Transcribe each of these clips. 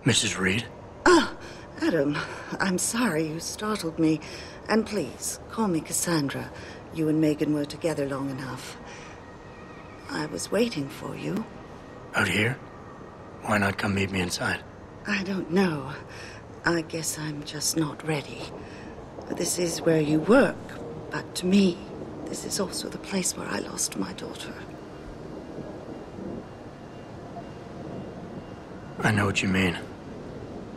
Mrs. Reed? Oh, Adam, I'm sorry you startled me. And please, call me Cassandra. You and Megan were together long enough. I was waiting for you. Out here? Why not come meet me inside? I don't know. I guess I'm just not ready. This is where you work, but to me, this is also the place where I lost my daughter. I know what you mean.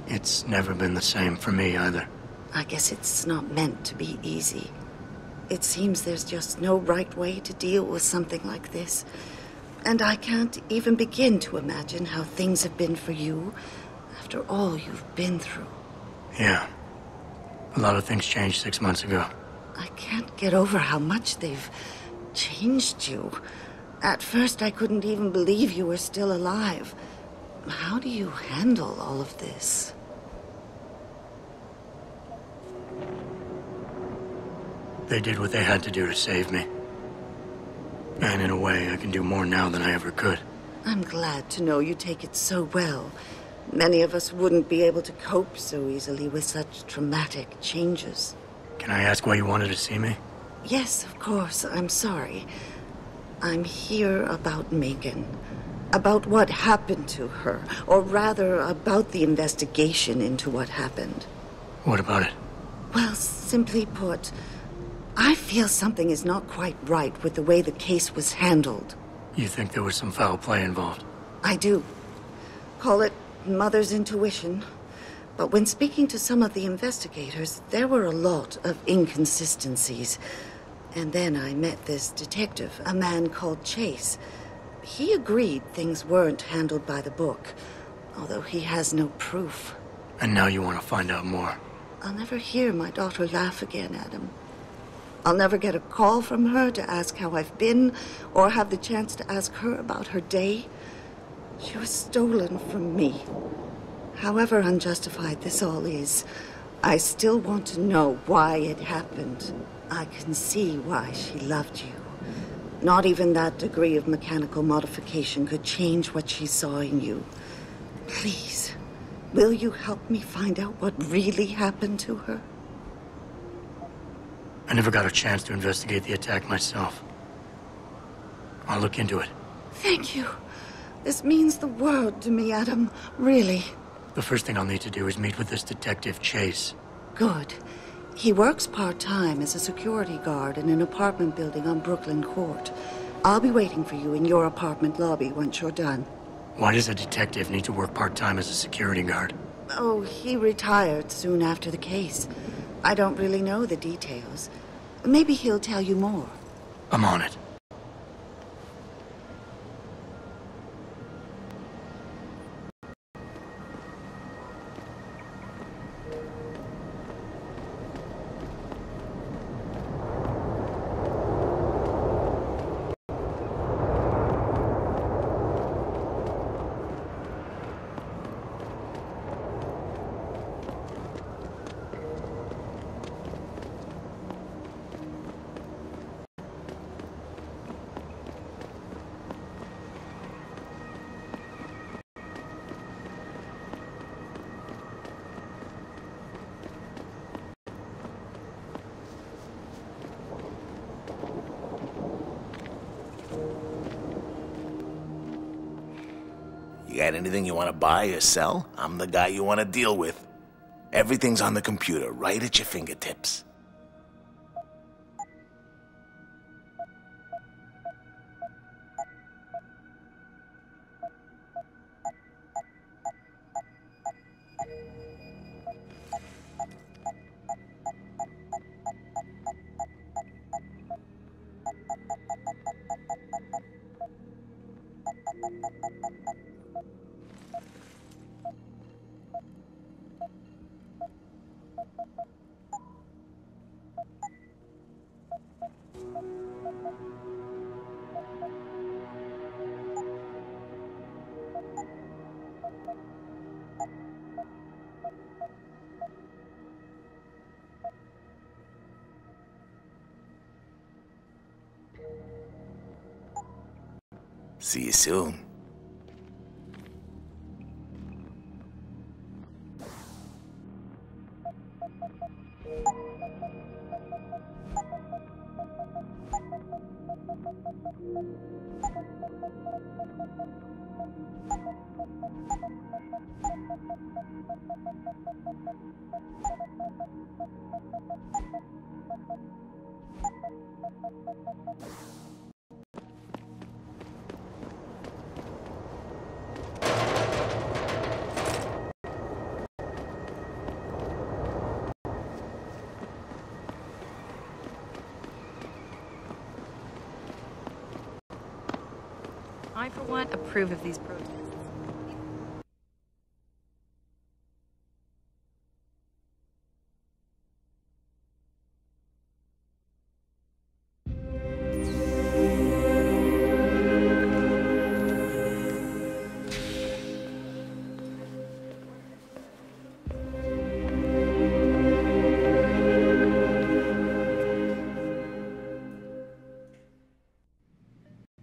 It's never been the same for me either. I guess it's not meant to be easy. It seems there's just no right way to deal with something like this. And I can't even begin to imagine how things have been for you after all you've been through. Yeah. A lot of things changed 6 months ago. I can't get over how much they've changed you. At first, I couldn't even believe you were still alive. How do you handle all of this? They did what they had to do to save me. And in a way, I can do more now than I ever could. I'm glad to know you take it so well. Many of us wouldn't be able to cope so easily with such traumatic changes. Can I ask why you wanted to see me? Yes, of course. I'm sorry. I'm here about Megan. About what happened to her. Or rather, about the investigation into what happened. What about it? Well, simply put, I feel something is not quite right with the way the case was handled. You think there was some foul play involved? I do. Call it mother's intuition. But when speaking to some of the investigators, there were a lot of inconsistencies. And then I met this detective, a man called Chase. He agreed things weren't handled by the book, although he has no proof. And now you want to find out more? I'll never hear my daughter laugh again, Adam. I'll never get a call from her to ask how I've been, or have the chance to ask her about her day. She was stolen from me. However unjustified this all is, I still want to know why it happened. I can see why she loved you. Not even that degree of mechanical modification could change what she saw in you. Please, will you help me find out what really happened to her? I never got a chance to investigate the attack myself. I'll look into it. Thank you. This means the world to me, Adam. Really. The first thing I'll need to do is meet with this detective, Chase. Good. He works part-time as a security guard in an apartment building on Brooklyn Court. I'll be waiting for you in your apartment lobby once you're done. Why does a detective need to work part-time as a security guard? Oh, he retired soon after the case. I don't really know the details. Maybe he'll tell you more. I'm on it. You got anything you want to buy or sell? I'm the guy you want to deal with. Everything's on the computer, right at your fingertips. See you soon. I, for one, approve of these protests.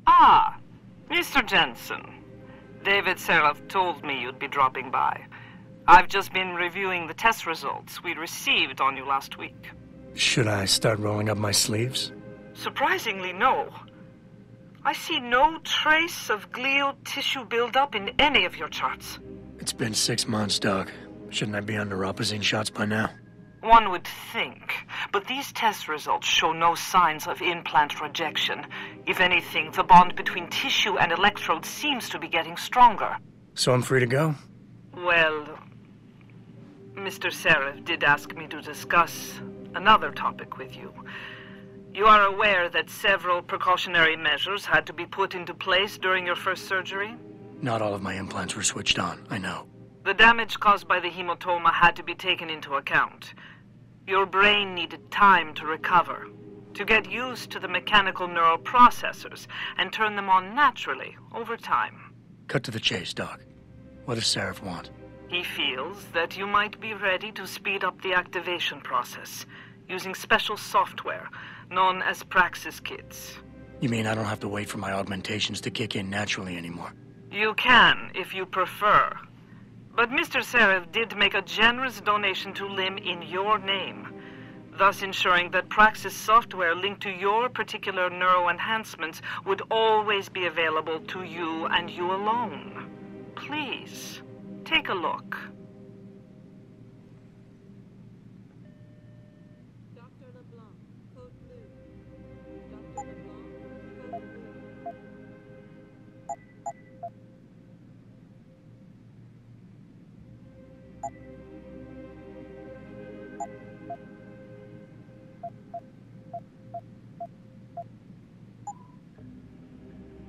Ah, Mr. Jensen. David Seraph told me you'd be dropping by. I've just been reviewing the test results we received on you last week. Should I start rolling up my sleeves? Surprisingly, no. I see no trace of glial tissue buildup in any of your charts. It's been 6 months, Doc. Shouldn't I be under opposite shots by now? One would think, but these test results show no signs of implant rejection. If anything, the bond between tissue and electrodes seems to be getting stronger. So I'm free to go? Well, Mr. Seraph did ask me to discuss another topic with you. You are aware that several precautionary measures had to be put into place during your first surgery? Not all of my implants were switched on, I know. The damage caused by the hematoma had to be taken into account. Your brain needed time to recover, to get used to the mechanical neural processors and turn them on naturally over time. Cut to the chase, Doc. What does Seraph want? He feels that you might be ready to speed up the activation process using special software known as Praxis kits. You mean I don't have to wait for my augmentations to kick in naturally anymore? You can, if you prefer. But Mr. Seraph did make a generous donation to LIM in your name, thus ensuring that Praxis software linked to your particular neuro enhancements would always be available to you and you alone. Please, take a look. Dr. LeBlanc, code blue. Dr. LeBlanc, code blue.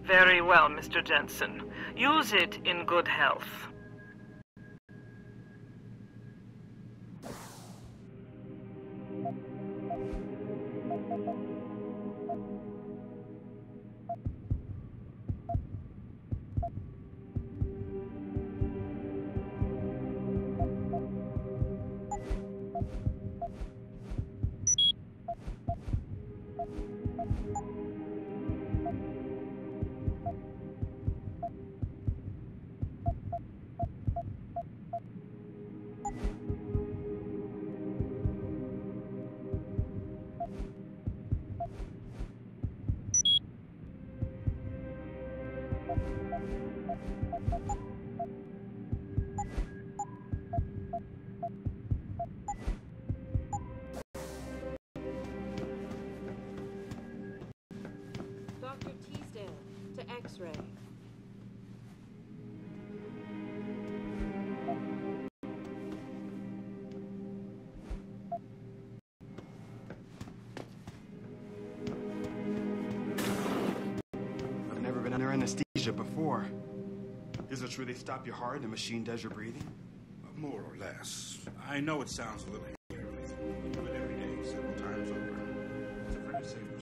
Very well, Mr. Jensen. Use it in good health. Dr. Teasdale, to X-ray. I've never been under anesthesia before. Is it true they stop your heart and the machine does your breathing? More or less. I know it sounds a little eerie. We do it every day, several times over. It's a very safe procedure.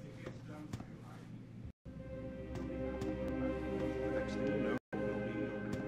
It gets done for you, right? The next thing you know, you'll be opening your eyes.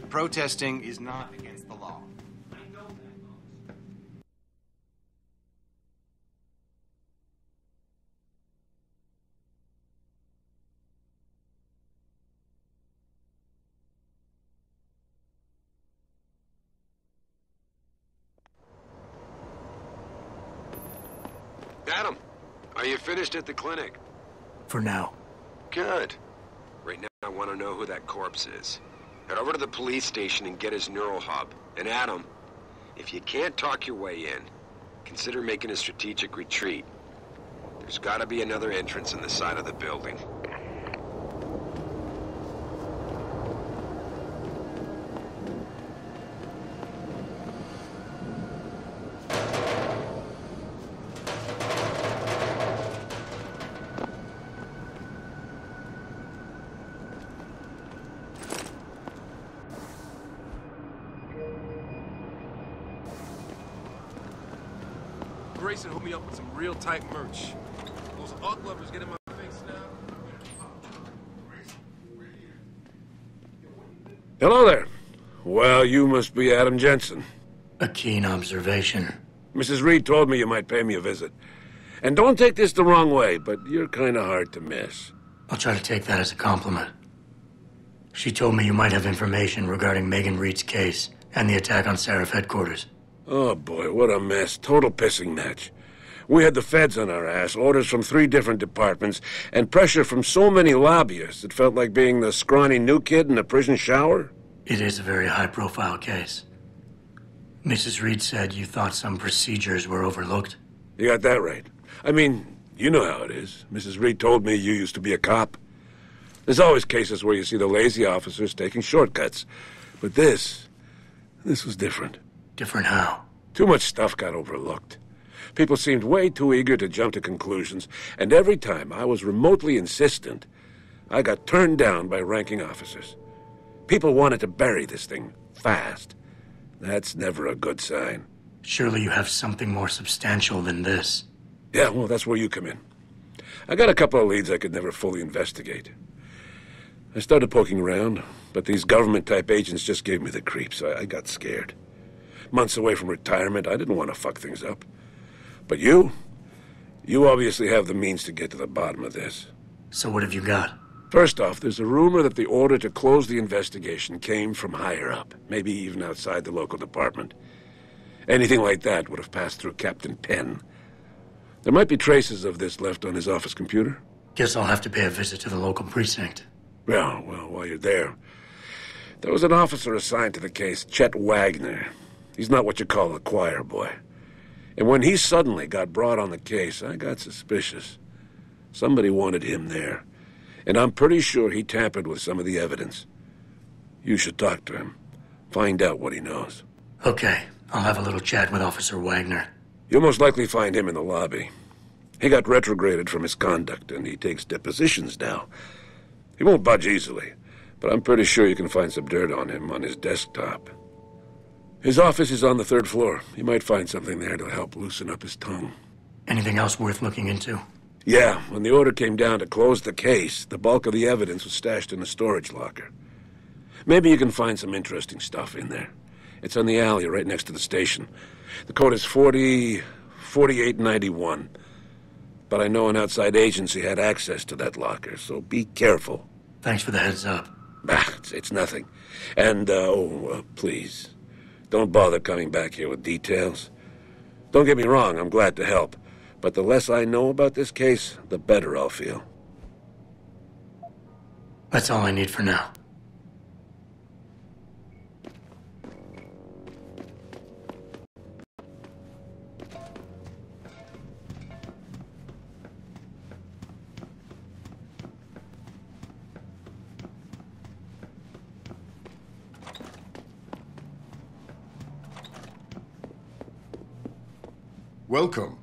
Protesting is not against the law. Adam, are you finished at the clinic? For now. Good. Right now, I want to know who that corpse is. Head over to the police station and get his neural hub. And Adam, if you can't talk your way in, consider making a strategic retreat. There's got to be another entrance in the side of the building. Grayson hooked me up with some real tight merch. Those art lovers get in my face now. Hello there. Well, you must be Adam Jensen. A keen observation. Mrs. Reed told me you might pay me a visit. And don't take this the wrong way, but you're kind of hard to miss. I'll try to take that as a compliment. She told me you might have information regarding Megan Reed's case and the attack on Seraph headquarters. Oh boy, what a mess. Total pissing match. We had the feds on our ass, orders from 3 different departments, and pressure from so many lobbyists it felt like being the scrawny new kid in a prison shower. It is a very high-profile case. Mrs. Reed said you thought some procedures were overlooked. You got that right. I mean, you know how it is. Mrs. Reed told me you used to be a cop. There's always cases where you see the lazy officers taking shortcuts. But this was different. Different how? Too much stuff got overlooked. People seemed way too eager to jump to conclusions, and every time I was remotely insistent, I got turned down by ranking officers. People wanted to bury this thing fast. That's never a good sign. Surely you have something more substantial than this. Yeah, well, that's where you come in. I got a couple of leads I could never fully investigate. I started poking around, but these government-type agents just gave me the creeps. I got scared. Months away from retirement, I didn't want to fuck things up. But you obviously have the means to get to the bottom of this. So what have you got? First off, there's a rumor that the order to close the investigation came from higher up, maybe even outside the local department. Anything like that would have passed through Captain Penn. There might be traces of this left on his office computer. Guess I'll have to pay a visit to the local precinct. Well, while you're there was an officer assigned to the case, Chet Wagner. He's not what you call a choir boy. And when he suddenly got brought on the case, I got suspicious. Somebody wanted him there. And I'm pretty sure he tampered with some of the evidence. You should talk to him. Find out what he knows. Okay, I'll have a little chat with Officer Wagner. You'll most likely find him in the lobby. He got retrograded from his conduct, and he takes depositions now. He won't budge easily, but I'm pretty sure you can find some dirt on him on his desktop. His office is on the 3rd floor. You might find something there to help loosen up his tongue. Anything else worth looking into? Yeah, when the order came down to close the case, the bulk of the evidence was stashed in a storage locker. Maybe you can find some interesting stuff in there. It's on the alley right next to the station. The code is 4891. But I know an outside agency had access to that locker, so be careful. Thanks for the heads up. It's nothing. And, please, don't bother coming back here with details. Don't get me wrong, I'm glad to help. But the less I know about this case, the better I'll feel. That's all I need for now. Welcome.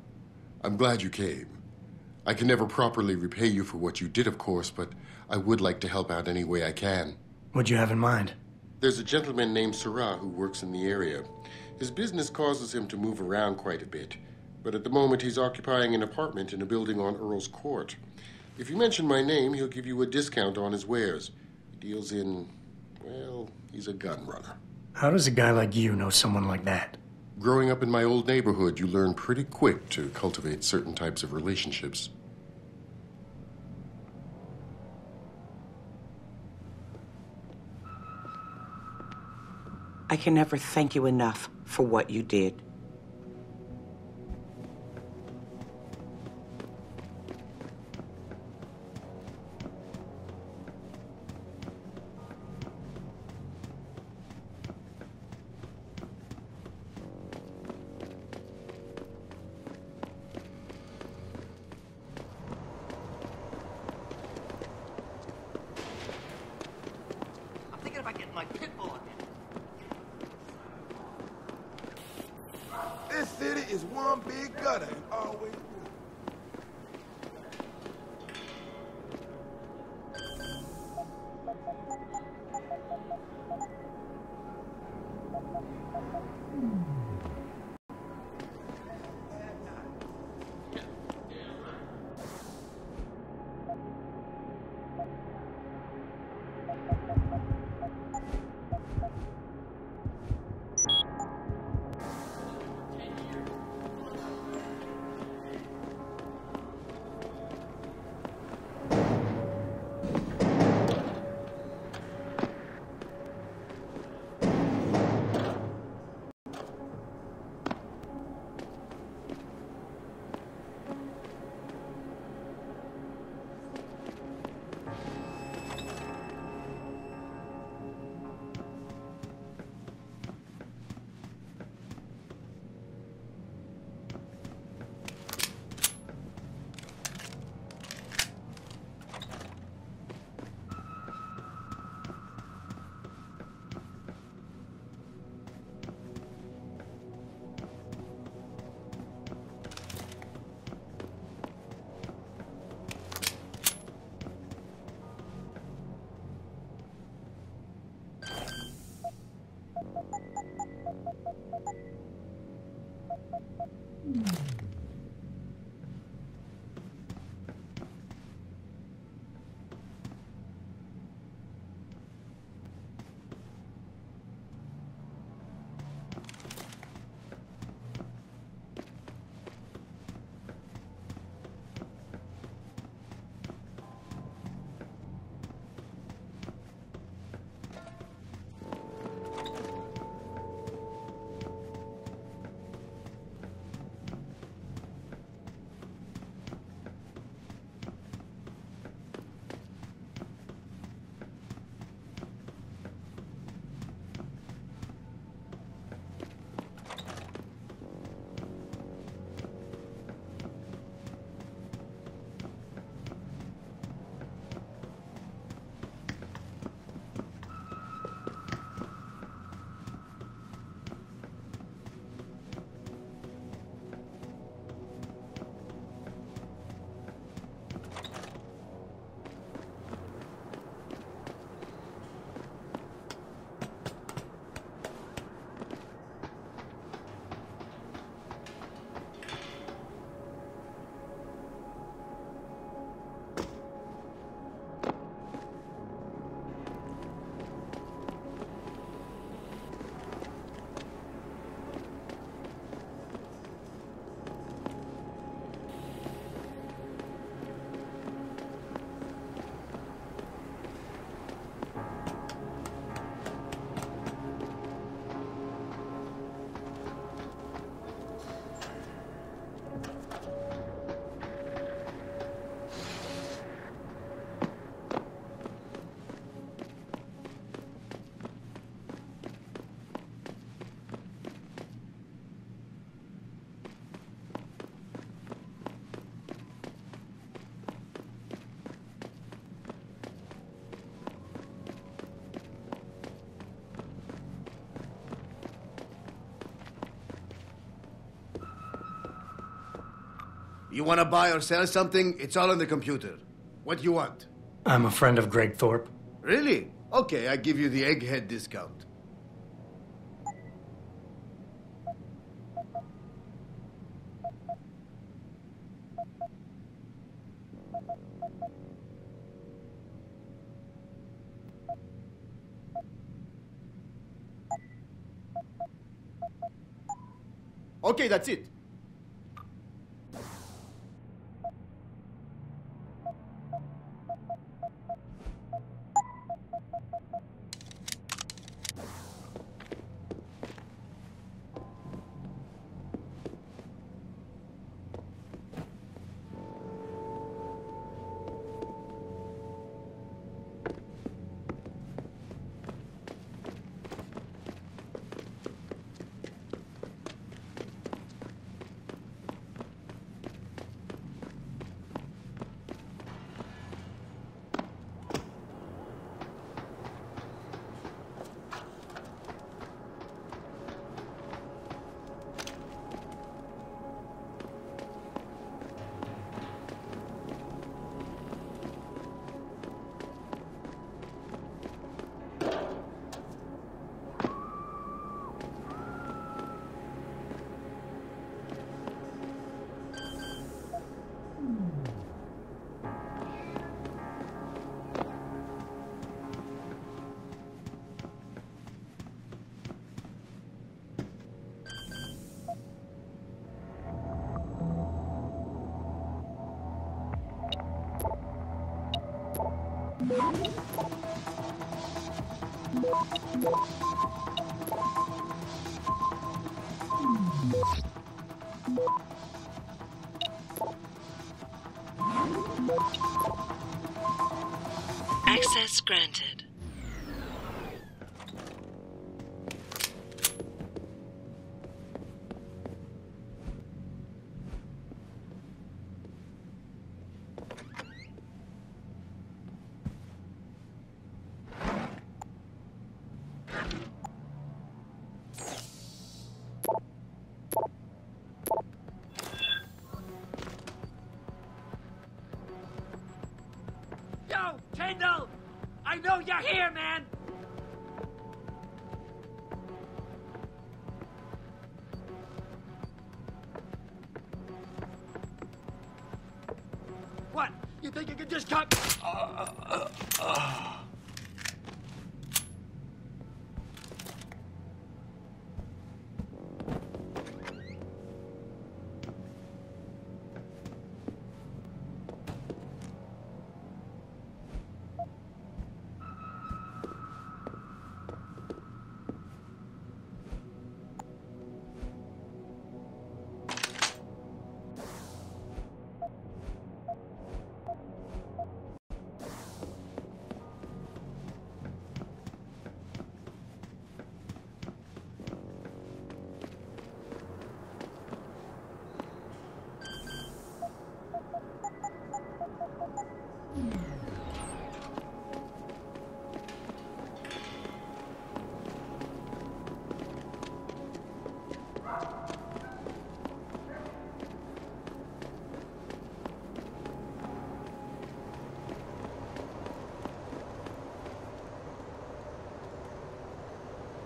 I'm glad you came. I can never properly repay you for what you did, of course, but I would like to help out any way I can. What'd you have in mind? There's a gentleman named Sarah who works in the area. His business causes him to move around quite a bit, but at the moment he's occupying an apartment in a building on Earl's Court. If you mention my name, he'll give you a discount on his wares. He deals in, well, he's a gun runner. How does a guy like you know someone like that? Growing up in my old neighborhood, you learn pretty quick to cultivate certain types of relationships. I can never thank you enough for what you did. You want to buy or sell something? It's all on the computer. What do you want? I'm a friend of Greg Thorpe. Really? Okay, I give you the egghead discount. Okay, that's it. Access granted. Yo, Kendall! I know you're here, man! What? You think you can just come?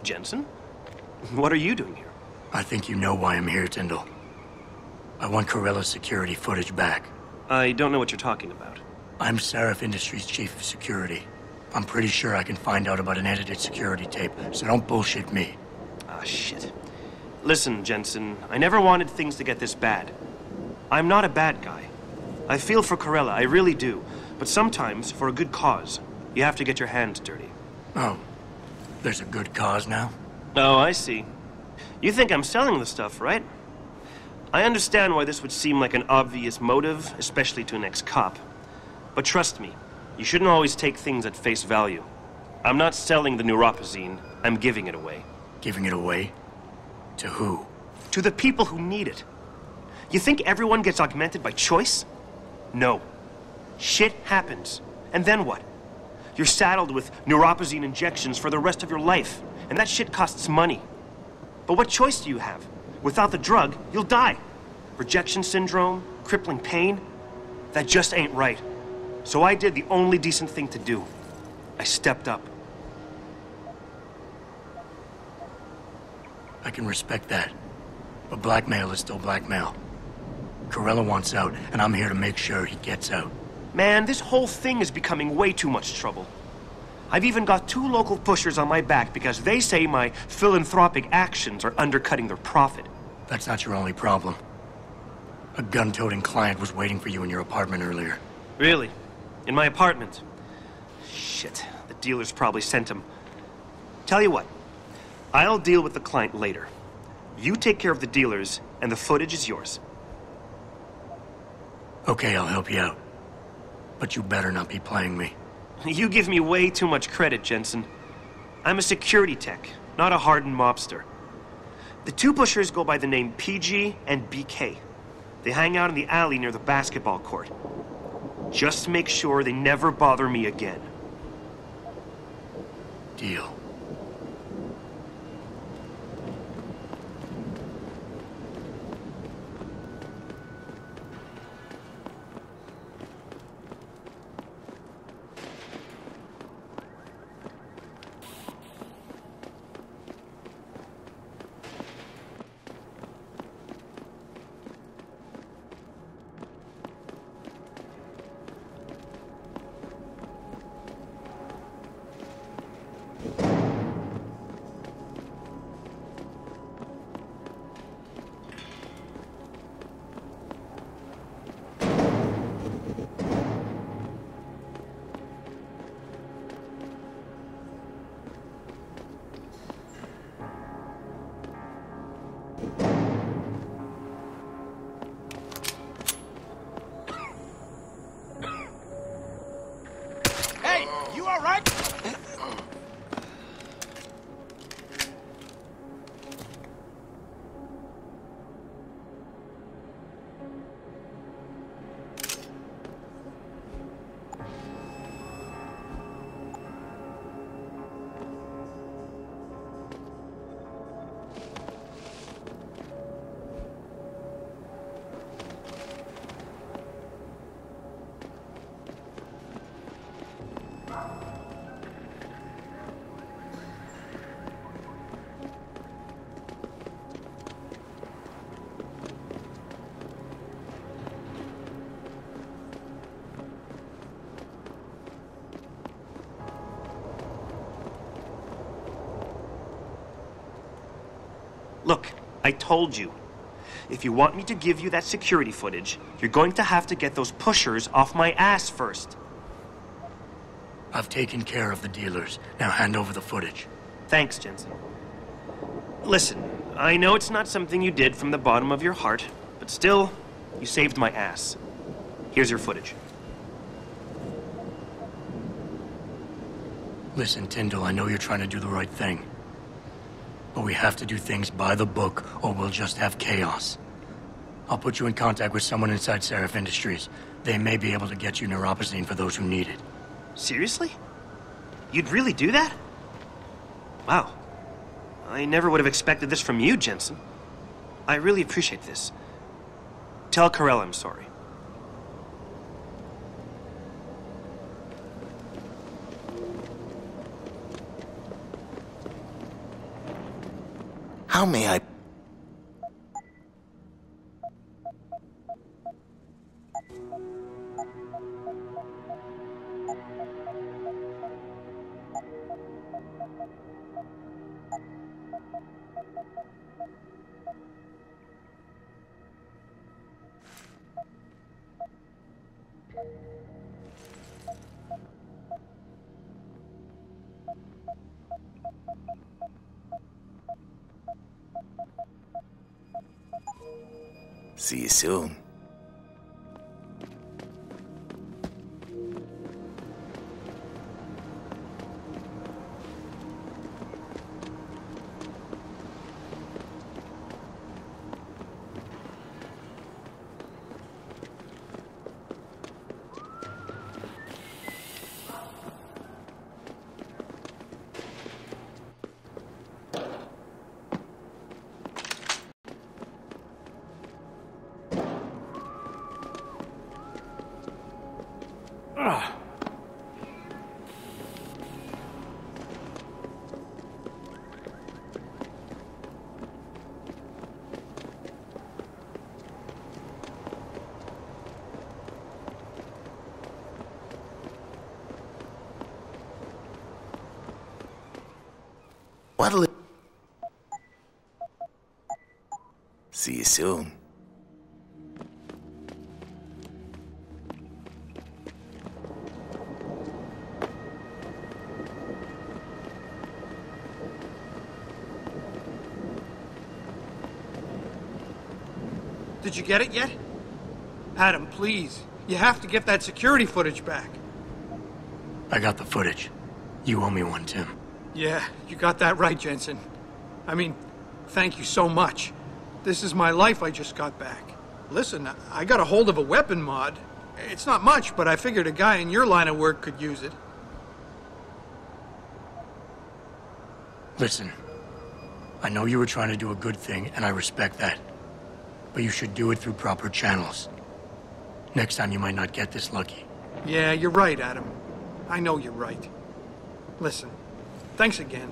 Jensen? What are you doing here? I think you know why I'm here, Tyndall. I want Corella's security footage back. I don't know what you're talking about. I'm Seraph Industries' chief of security. I'm pretty sure I can find out about an edited security tape, so don't bullshit me. Ah, shit. Listen, Jensen, I never wanted things to get this bad. I'm not a bad guy. I feel for Corella, I really do. But sometimes, for a good cause, you have to get your hands dirty. Oh. There's a good cause now? Oh, I see. You think I'm selling the stuff, right? I understand why this would seem like an obvious motive, especially to an ex-cop. But trust me, you shouldn't always take things at face value. I'm not selling the neuropazine, I'm giving it away. Giving it away? To who? To the people who need it. You think everyone gets augmented by choice? No. Shit happens. And then what? You're saddled with neuropazine injections for the rest of your life, and that shit costs money. But what choice do you have? Without the drug, you'll die. Rejection syndrome, crippling pain, that just ain't right. So I did the only decent thing to do. I stepped up. I can respect that. But blackmail is still blackmail. Corella wants out, and I'm here to make sure he gets out. Man, this whole thing is becoming way too much trouble. I've even got 2 local pushers on my back because they say my philanthropic actions are undercutting their profit. That's not your only problem. A gun-toting client was waiting for you in your apartment earlier. Really? In my apartment? Shit, the dealers probably sent him. Tell you what, I'll deal with the client later. You take care of the dealers, and the footage is yours. Okay, I'll help you out. But you better not be playing me. You give me way too much credit, Jensen. I'm a security tech, not a hardened mobster. The 2 pushers go by the name PG and BK. They hang out in the alley near the basketball court. Just make sure they never bother me again. Deal. Hey, you all right? Look, I told you. If you want me to give you that security footage, you're going to have to get those pushers off my ass first. I've taken care of the dealers. Now hand over the footage. Thanks, Jensen. Listen, I know it's not something you did from the bottom of your heart, but still, you saved my ass. Here's your footage. Listen, Tyndall, I know you're trying to do the right thing. But we have to do things by the book, or we'll just have chaos. I'll put you in contact with someone inside Seraph Industries. They may be able to get you neuropozyne for those who need it. Seriously? You'd really do that? Wow. I never would have expected this from you, Jensen. I really appreciate this. Tell Corella I'm sorry. How may I... See you soon. What'll it... See you soon. Did you get it yet? Adam, please. You have to get that security footage back. I got the footage. You owe me one, Tim. Yeah, you got that right, Jensen. I mean, thank you so much. This is my life I just got back. Listen, I got a hold of a weapon mod. It's not much, but I figured a guy in your line of work could use it. Listen, I know you were trying to do a good thing, and I respect that. But you should do it through proper channels. Next time you might not get this lucky. Yeah, you're right, Adam. I know you're right. Listen, thanks again.